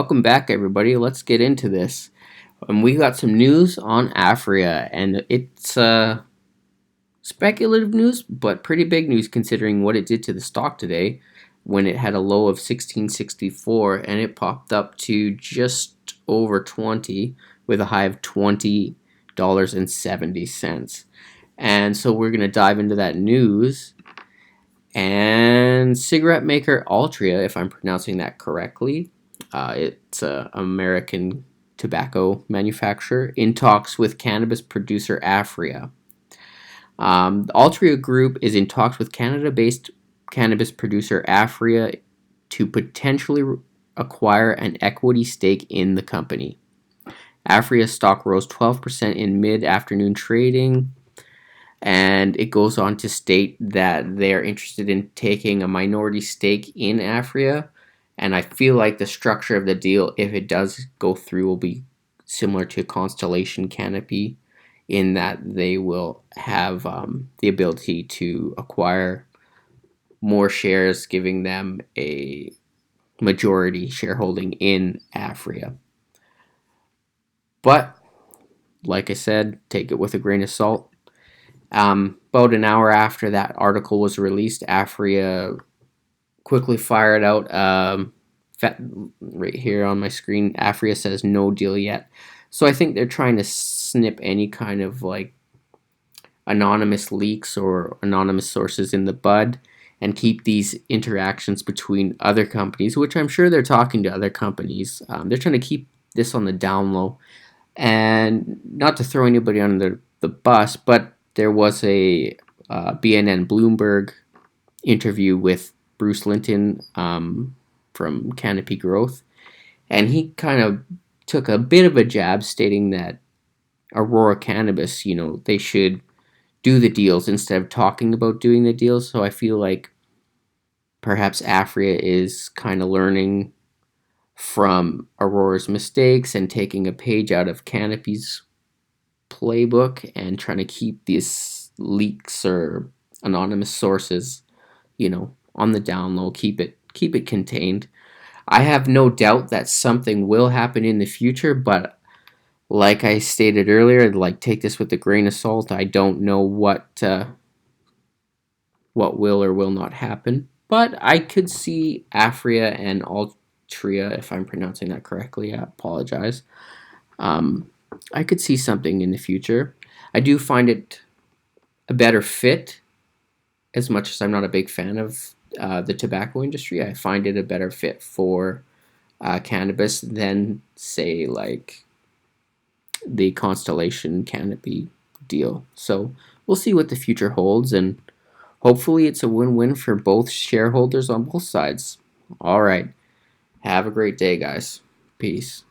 Welcome back, everybody. Let's get into this. We got some news on Aphria, and it's speculative news, but pretty big news considering what it did to the stock today when it had a low of 1664 and it popped up to just over 20 with a high of $20.70. And so we're going to dive into that news. And cigarette maker Altria, if I'm pronouncing that correctly, it's an American tobacco manufacturer, in talks with cannabis producer Aphria. The Altria Group is in talks with Canada-based cannabis producer Aphria to potentially acquire an equity stake in the company. Aphria's stock rose 12% in mid-afternoon trading, and it goes on to state that they're interested in taking a minority stake in Aphria. And I feel like the structure of the deal, if it does go through, will be similar to Constellation Canopy, in that they will have the ability to acquire more shares, giving them a majority shareholding in Aphria. But, like I said, take it with a grain of salt. About an hour after that article was released, Aphria quickly fired out right here on my screen. Aphria says no deal yet. So I think they're trying to snip any kind of like anonymous leaks or anonymous sources in the bud and keep these interactions between other companies, which I'm sure they're talking to other companies. They're trying to keep this on the down low. And not to throw anybody under the bus, but there was a BNN Bloomberg interview with Bruce Linton from Canopy Growth, and he kind of took a bit of a jab, stating that Aurora Cannabis, they should do the deals instead of talking about doing the deals. So I feel like perhaps Aphria is kind of learning from Aurora's mistakes and taking a page out of Canopy's playbook and trying to keep these leaks or anonymous sources, on the down low, keep it contained. I have no doubt that something will happen in the future, but like I stated earlier, take this with a grain of salt. I don't know what will or will not happen, but I could see Aphria and Altria, if I'm pronouncing that correctly, I apologize. I could see something in the future. I do find it a better fit, as much as I'm not a big fan of the tobacco industry. I find it a better fit for cannabis than, say, like the Constellation Canopy deal. So we'll see what the future holds, and hopefully it's a win-win for both shareholders on both sides. All right. Have a great day, guys. Peace.